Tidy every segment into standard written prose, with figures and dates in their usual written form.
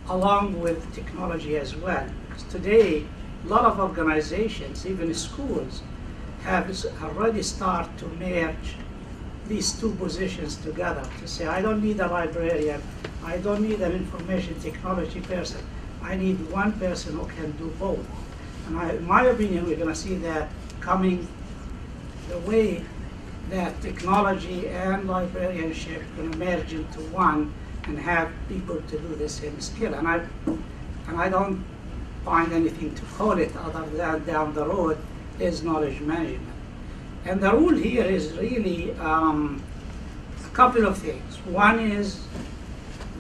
along with technology as well. Because today, a lot of organizations, even schools, have already started to merge these two positions together to say, I don't need a librarian, I don't need an information technology person, I need one person who can do both. And in my opinion, we're going to see that coming the way that technology and librarianship going to merge into one and have people to do the same skill. And I don't find anything to call it other than down the road is knowledge management. And the rule here is really a couple of things. One is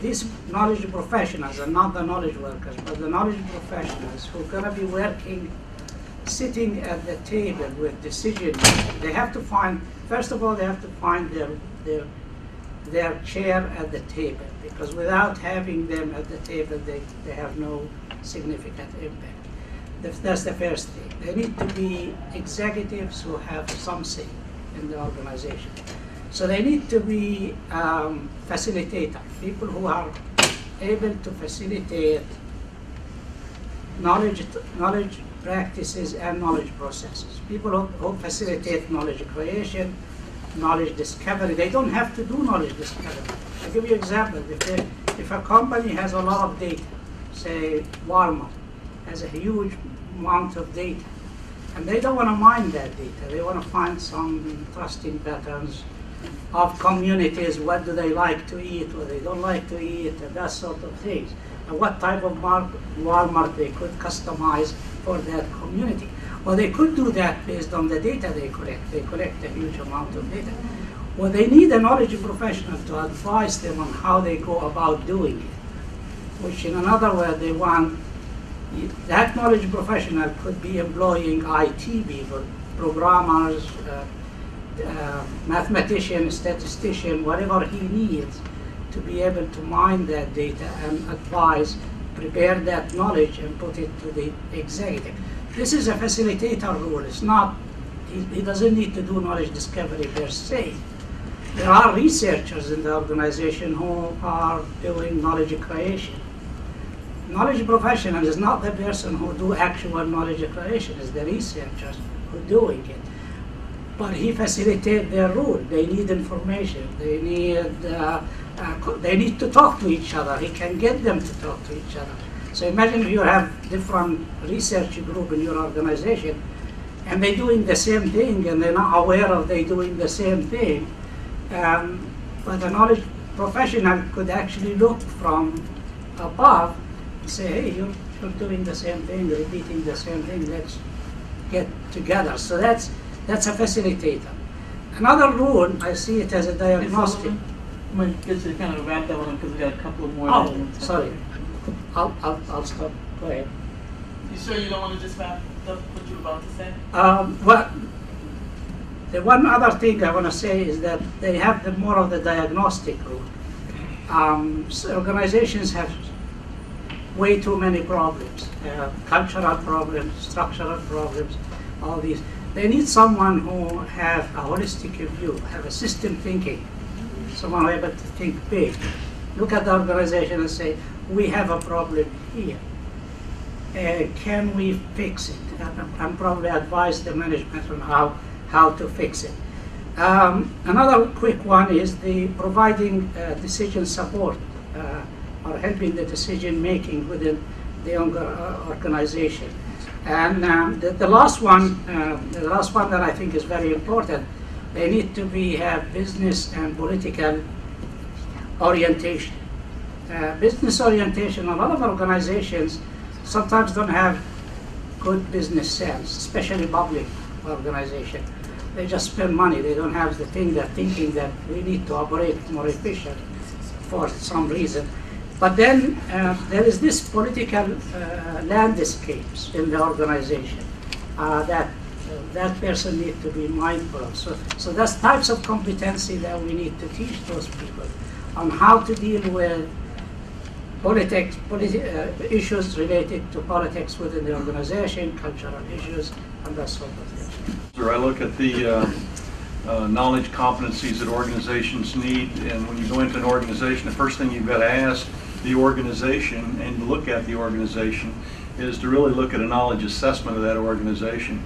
these knowledge professionals, and not the knowledge workers, but the knowledge professionals who are going to be working, sitting at the table with decision making. They have to find, first of all, they have to find their chair at the table, because without having them at the table, they have no significant impact. That's the first thing. They need to be executives who have some say in the organization. So they need to be facilitators, people who are able to facilitate knowledge practices and knowledge processes. People who facilitate knowledge creation, knowledge discovery. They don't have to do knowledge discovery. I'll give you an example. If a company has a lot of data, say Walmart has a huge amount of data, and they don't want to mine that data. They want to find some trusting patterns of communities. What do they like to eat, what they don't like to eat, and that sort of things. And what type of Walmart they could customize for that community. Well, they could do that based on the data they collect. They collect a huge amount of data. Well, they need a knowledge professional to advise them on how they go about doing it, which in another word, they want that knowledge professional could be employing IT people, programmers, mathematician, statistician, whatever he needs to be able to mine that data and advise, prepare that knowledge and put it to the executive. This is a facilitator role. It's not, he doesn't need to do knowledge discovery per se. There are researchers in the organization who are doing knowledge creation. Knowledge professional is not the person who do actual knowledge creation, it's the researchers who are doing it. But he facilitates their role. They need information. They need to talk to each other. He can get them to talk to each other. So imagine you have different research group in your organization, and they're doing the same thing, and they're not aware of they doing the same thing. But a knowledge professional could actually look from above and say, hey, you're doing the same thing, repeating the same thing, let's get together. So that's a facilitator. Another rule, I see it as a diagnostic. I'm going to get you to kind of wrap that one up because we got a couple of more. Oh, sorry. I'll stop. Go ahead. You sure you don't want to just wrap up what you were about to say? Well, the one other thing I want to say is that they have more of the diagnostic rule. So organizations have way too many problems, cultural problems, structural problems, all these. They need someone who have a holistic view, have a system thinking, someone who is able to think big. Look at the organization and say, we have a problem here. Can we fix it? And probably advise the management on how to fix it. Another quick one is the providing decision support or helping the decision making within the organization. And the last one that I think is very important, they need to have business and political orientation. Business orientation, a lot of organizations sometimes don't have good business sense, especially public organization. They just spend money. They don't have the thinking that we need to operate more efficient for some reason. But then there is this political landscapes in the organization that person needs to be mindful of. So that's types of competency that we need to teach those people on how to deal with issues related to politics within the organization, cultural issues, and that sort of thing. Sir, I look at the knowledge competencies that organizations need, and when you go into an organization, the first thing you've got to ask the organization and to look at the organization is to really look at a knowledge assessment of that organization.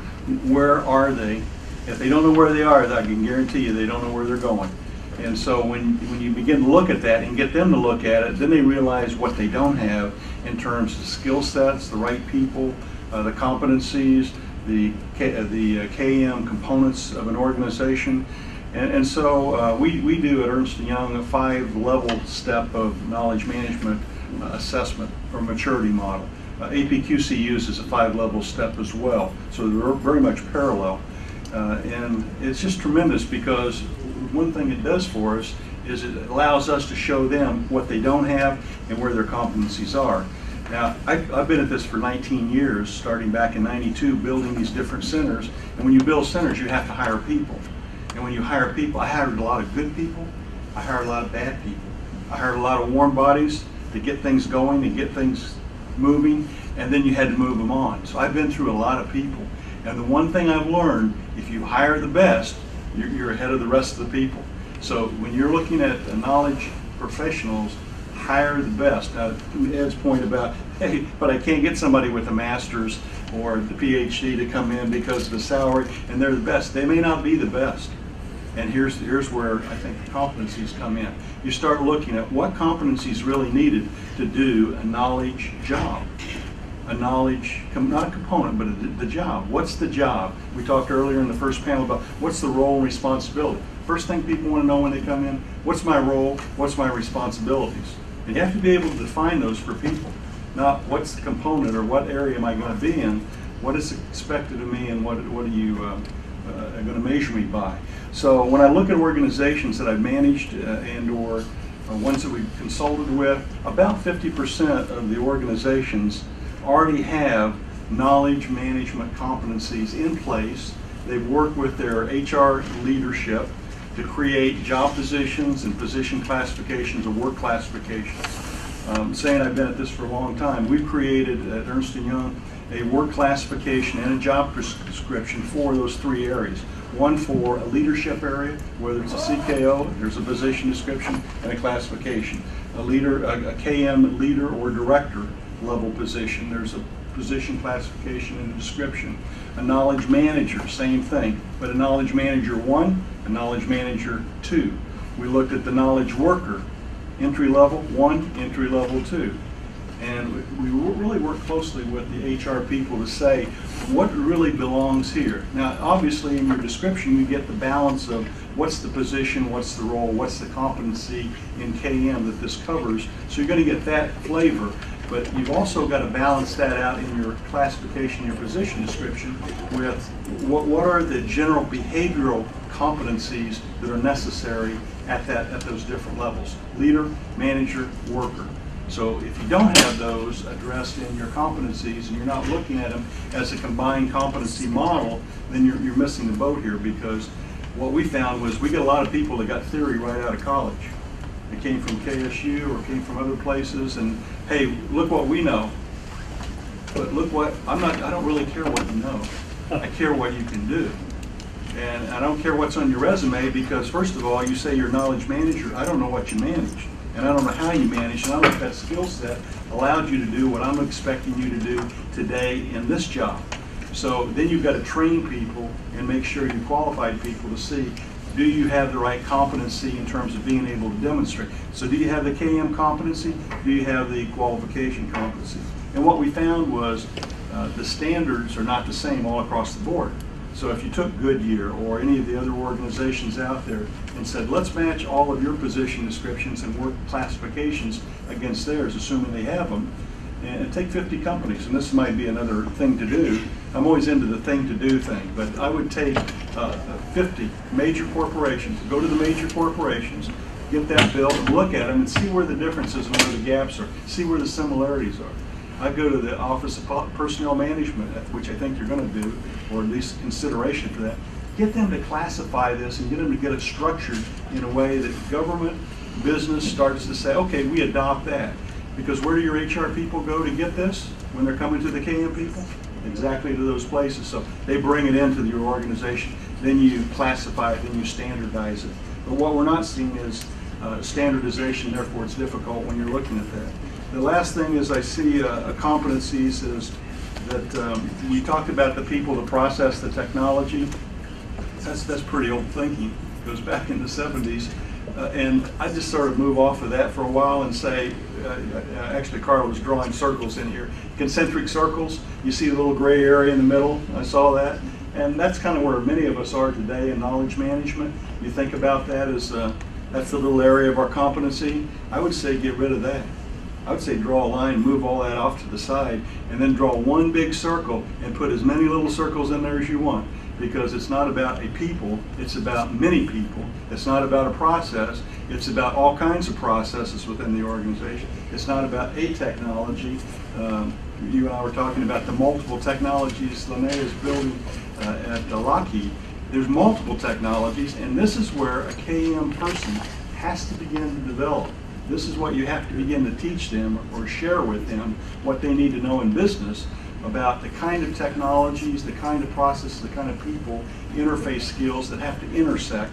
Where are they? If they don't know where they are, I can guarantee you they don't know where they're going. And so when you begin to look at that and get them to look at it, then they realize what they don't have in terms of skill sets, the right people, the competencies, the KM components of an organization. And so we do at Ernst & Young a 5-level step of knowledge management assessment or maturity model. APQC uses a 5-level step as well, so they're very much parallel. And it's just tremendous because one thing it does for us is it allows us to show them what they don't have and where their competencies are. Now, I've been at this for 19 years, starting back in '92, building these different centers. And when you build centers, you have to hire people. And when you hire people, I hired a lot of good people. I hired a lot of bad people. I hired a lot of warm bodies to get things going, to get things moving, and then you had to move them on. So I've been through a lot of people. And the one thing I've learned, if you hire the best, you're ahead of the rest of the people. So when you're looking at knowledge professionals, hire the best. Now, to Ed's point about, hey, but I can't get somebody with a master's or the PhD to come in because of the salary, and they're the best. They may not be the best. And here's where I think the competencies come in. You start looking at what competencies really needed to do a knowledge job. A knowledge, not a component, but the job. What's the job? We talked earlier in the first panel about what's the role and responsibility. First thing people want to know when they come in, what's my role, what's my responsibilities? And you have to be able to define those for people. Not what's the component or what area am I going to be in, what is expected of me, and what are you going to measure me by. So when I look at organizations that I've managed and or ones that we've consulted with, about 50% of the organizations already have knowledge management competencies in place. They've worked with their HR leadership to create job positions and position classifications or work classifications. Saying I've been at this for a long time, we've created at Ernst & Young a work classification and a job description for those 3 areas. One for a leadership area, whether it's a CKO, there's a position description and a classification. A leader, a KM leader or director level position, there's a position classification and a description. A knowledge manager, same thing, but a knowledge manager 1, a knowledge manager 2. We looked at the knowledge worker, entry level 1, entry level 2. And we really work closely with the HR people to say what really belongs here. Now, obviously, in your description, you get the balance of what's the position, what's the role, what's the competency in KM that this covers. So you're going to get that flavor. But you've also got to balance that out in your classification, your position description with what are the general behavioral competencies that are necessary at those different levels. Leader, manager, worker. So if you don't have those addressed in your competencies and you're not looking at them as a combined competency model, then you're missing the boat here, because what we found was we get a lot of people that got theory right out of college. They came from KSU or came from other places, and hey, look what we know. But look what, I don't really care what you know. I care what you can do. And I don't care what's on your resume, because first of all, you say you're a knowledge manager. I don't know what you manage. And I don't know how you manage, and I don't know if that skill set allowed you to do what I'm expecting you to do today in this job. So then you've got to train people and make sure you qualified people to see, do you have the right competency in terms of being able to demonstrate? So do you have the KM competency? Do you have the qualification competency? And what we found was the standards are not the same all across the board. So if you took Goodyear or any of the other organizations out there and said, let's match all of your position descriptions and work classifications against theirs, assuming they have them, and take 50 companies, and this might be another thing to do. I'm always into the thing to do thing, but I would take 50 major corporations, go to the major corporations, get that bill and look at them and see where the differences and where the gaps are, see where the similarities are. I go to the Office of Personnel Management, which I think you're going to do, or at least consideration for that. Get them to classify this and get them to get it structured in a way that government, business starts to say, okay, we adopt that. Because where do your HR people go to get this when they're coming to the KM people? Exactly to those places. So they bring it into your organization, then you classify it, then you standardize it. But what we're not seeing is standardization, therefore it's difficult when you're looking at that. The last thing is I see competencies is that we talked about the people, the process, the technology. That's pretty old thinking. It goes back in the 70s. And I just sort of move off of that for a while and say, actually Carl was drawing circles in here, concentric circles. You see a little gray area in the middle, I saw that. And that's kind of where many of us are today in knowledge management. You think about that as, that's the little area of our competency. I would say get rid of that. I would say draw a line, move all that off to the side, and then draw one big circle and put as many little circles in there as you want. Because it's not about a people, it's about many people. It's not about a process, it's about all kinds of processes within the organization. It's not about a technology. You and I were talking about the multiple technologies Linnea is building at Lockheed. There's multiple technologies, and this is where a KM person has to begin to develop. This is what you have to begin to teach them or share with them what they need to know in business about the kind of technologies, the kind of processes, the kind of people, interface skills that have to intersect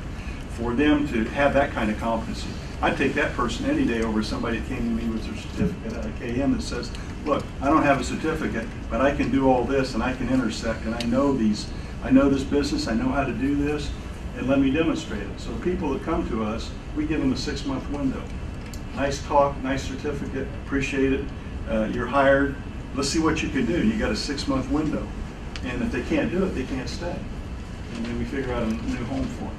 for them to have that kind of competency. I'd take that person any day over somebody that came to me with their certificate at a KM that says, look, I don't have a certificate, but I can do all this and I can intersect and I know this business, I know how to do this, and let me demonstrate it. So people that come to us, we give them a 6-month window. Nice talk, nice certificate, appreciate it, you're hired. Let's see what you can do. You got a 6-month window. And if they can't do it, they can't stay. And then we figure out a new home for them.